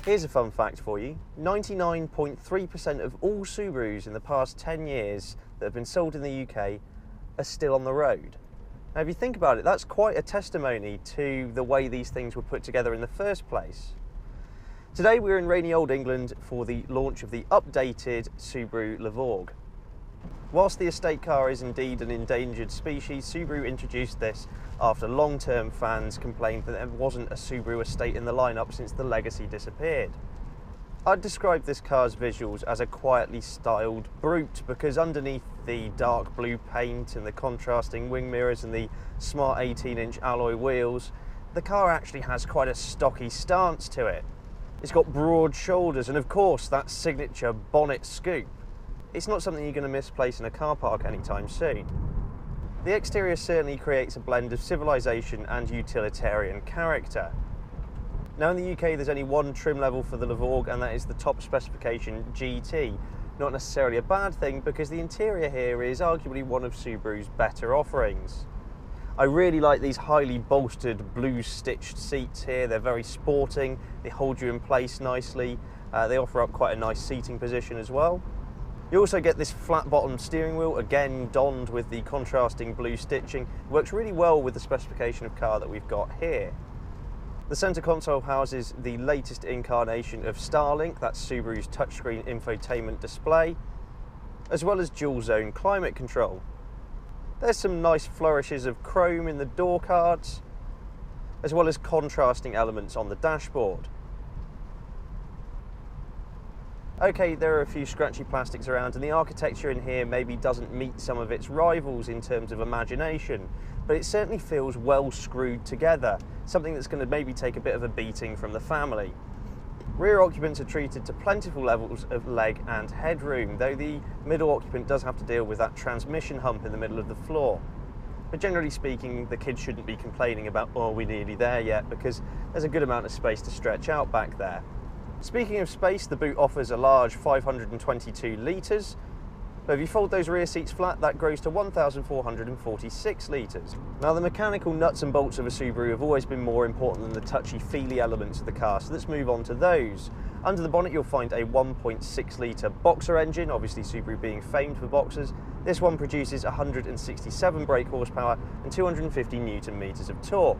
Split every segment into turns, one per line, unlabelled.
Here's a fun fact for you. 99.3% of all Subarus in the past 10 years that have been sold in the UK are still on the road. Now if you think about it, that's quite a testimony to the way these things were put together in the first place. Today we're in rainy old England for the launch of the updated Subaru Levorg. Whilst the estate car is indeed an endangered species, Subaru introduced this after long-term fans complained that there wasn't a Subaru estate in the lineup since the Legacy disappeared. I'd describe this car's visuals as a quietly styled brute, because underneath the dark blue paint and the contrasting wing mirrors and the smart 18-inch alloy wheels, the car actually has quite a stocky stance to it. It's got broad shoulders and of course that signature bonnet scoop. It's not something you're going to misplace in a car park anytime soon. The exterior certainly creates a blend of civilization and utilitarian character. Now in the UK there's only one trim level for the Levorg, and that is the top specification GT. Not necessarily a bad thing, because the interior here is arguably one of Subaru's better offerings. I really like these highly bolstered blue stitched seats here. They're very sporting, they hold you in place nicely, they offer up quite a nice seating position as well. You also get this flat bottomed steering wheel, again donned with the contrasting blue stitching. It works really well with the specification of car that we've got here. The centre console houses the latest incarnation of Starlink, that's Subaru's touchscreen infotainment display, as well as dual zone climate control. There's some nice flourishes of chrome in the door cards, as well as contrasting elements on the dashboard. Okay, there are a few scratchy plastics around, and the architecture in here maybe doesn't meet some of its rivals in terms of imagination, but it certainly feels well screwed together, something that's going to maybe take a bit of a beating from the family. Rear occupants are treated to plentiful levels of leg and headroom, though the middle occupant does have to deal with that transmission hump in the middle of the floor. But generally speaking, the kids shouldn't be complaining about, oh, we're nearly there yet, because there's a good amount of space to stretch out back there. Speaking of space, the boot offers a large 522 litres, but if you fold those rear seats flat, that grows to 1,446 litres. Now the mechanical nuts and bolts of a Subaru have always been more important than the touchy-feely elements of the car, so let's move on to those. Under the bonnet you'll find a 1.6 litre boxer engine, obviously Subaru being famed for boxers. This one produces 167 brake horsepower and 250 Newton meters of torque.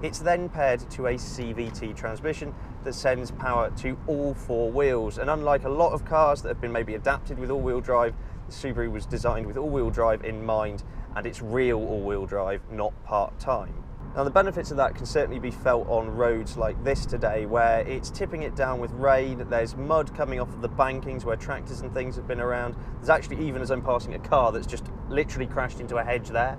It's then paired to a CVT transmission that sends power to all four wheels, and unlike a lot of cars that have been maybe adapted with all-wheel drive, the Subaru was designed with all-wheel drive in mind, and it's real all-wheel drive, not part-time. Now the benefits of that can certainly be felt on roads like this today, where it's tipping it down with rain, there's mud coming off of the bankings where tractors and things have been around. There's actually, even as I'm passing a car that's just literally crashed into a hedge there.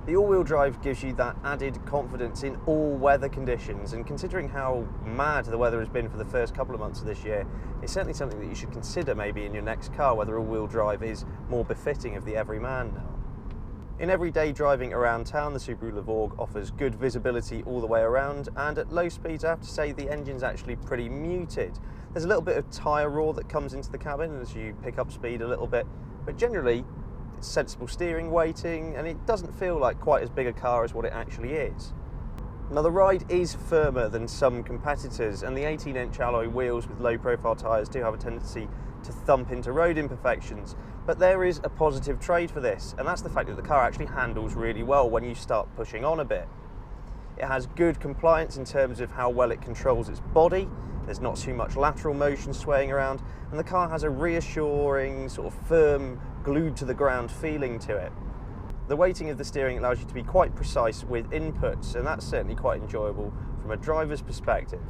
The all-wheel drive gives you that added confidence in all weather conditions, and considering how mad the weather has been for the first couple of months of this year, it's certainly something that you should consider maybe in your next car, whether all-wheel drive is more befitting of the everyman now. In everyday driving around town, the Subaru Levorg offers good visibility all the way around, and at low speeds I have to say the engine's actually pretty muted. There's a little bit of tyre roar that comes into the cabin as you pick up speed a little bit, but generally sensible steering, weighting, and it doesn't feel like quite as big a car as what it actually is. Now the ride is firmer than some competitors, and the 18-inch alloy wheels with low profile tyres do have a tendency to thump into road imperfections, but there is a positive trade for this, and that's the fact that the car actually handles really well when you start pushing on a bit. It has good compliance in terms of how well it controls its body. There's not too much lateral motion swaying around, and the car has a reassuring, sort of firm, glued to the ground feeling to it. The weighting of the steering allows you to be quite precise with inputs, and that's certainly quite enjoyable from a driver's perspective.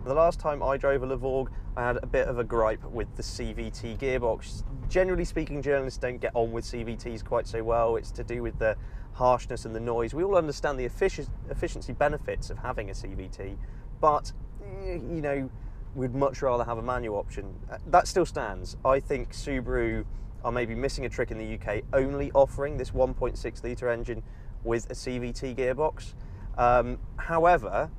The last time I drove a Levorg, I had a bit of a gripe with the CVT gearbox. Generally speaking, journalists don't get on with CVTs quite so well. It's to do with the harshness and the noise. We all understand the efficiency benefits of having a CVT, but you know, we'd much rather have a manual option. That still stands. I think Subaru are maybe missing a trick in the UK, only offering this 1.6 litre engine with a CVT gearbox. However,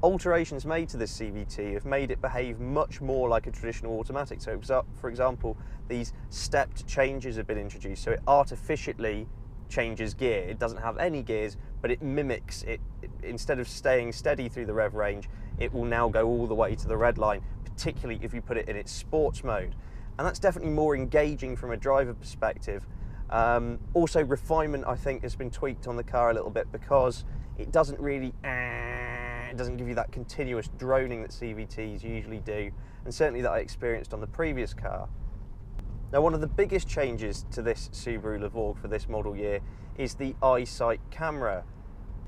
Alterations made to this CVT have made it behave much more like a traditional automatic. So for example, these stepped changes have been introduced, so it artificially changes gear. It doesn't have any gears, but it mimics it. Instead of staying steady through the rev range, it will now go all the way to the red line, particularly if you put it in its sports mode. And that's definitely more engaging from a driver perspective. Also, refinement, I think, has been tweaked on the car a little bit, because it doesn't really it doesn't give you that continuous droning that CVTs usually do, and certainly that I experienced on the previous car. Now, one of the biggest changes to this Subaru Levorg for this model year is the EyeSight camera.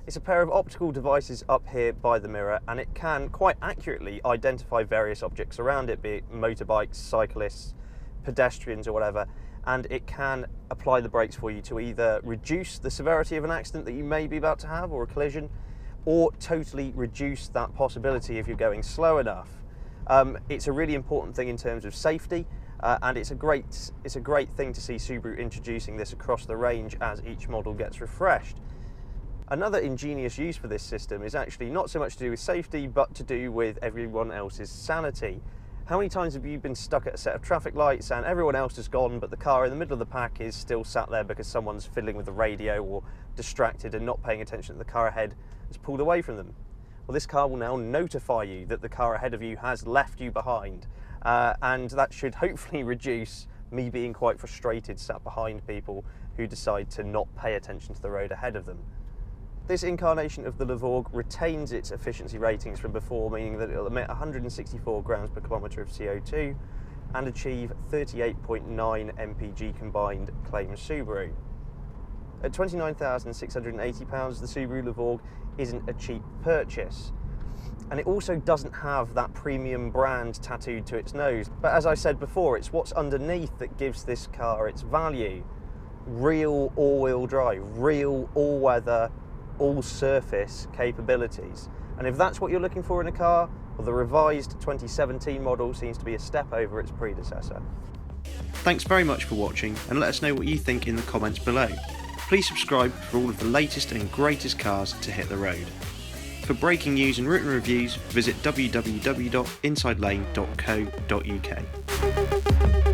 It's a pair of optical devices up here by the mirror, and it can quite accurately identify various objects around it, be it motorbikes, cyclists, pedestrians or whatever, and it can apply the brakes for you to either reduce the severity of an accident that you may be about to have, or a collision, or totally reduce that possibility if you're going slow enough. It's a really important thing in terms of safety, and it's a great thing to see Subaru introducing this across the range as each model gets refreshed. Another ingenious use for this system is actually not so much to do with safety, but to do with everyone else's sanity. How many times have you been stuck at a set of traffic lights and everyone else has gone, but the car in the middle of the pack is still sat there because someone's fiddling with the radio or distracted and not paying attention that the car ahead has pulled away from them? Well, this car will now notify you that the car ahead of you has left you behind, and that should hopefully reduce me being quite frustrated sat behind people who decide to not pay attention to the road ahead of them. This incarnation of the Levorg retains its efficiency ratings from before, meaning that it'll emit 164 grams per kilometre of CO2 and achieve 38.9 mpg combined, claims Subaru. At £29,680, the Subaru Levorg isn't a cheap purchase. And it also doesn't have that premium brand tattooed to its nose. But as I said before, it's what's underneath that gives this car its value. Real all-wheel drive, real all-weather, all-surface capabilities. And if that's what you're looking for in a car, well, the revised 2017 model seems to be a step over its predecessor.
Thanks very much for watching, and let us know what you think in the comments below. Please subscribe for all of the latest and greatest cars to hit the road. For breaking news and written reviews, visit www.insidelane.co.uk.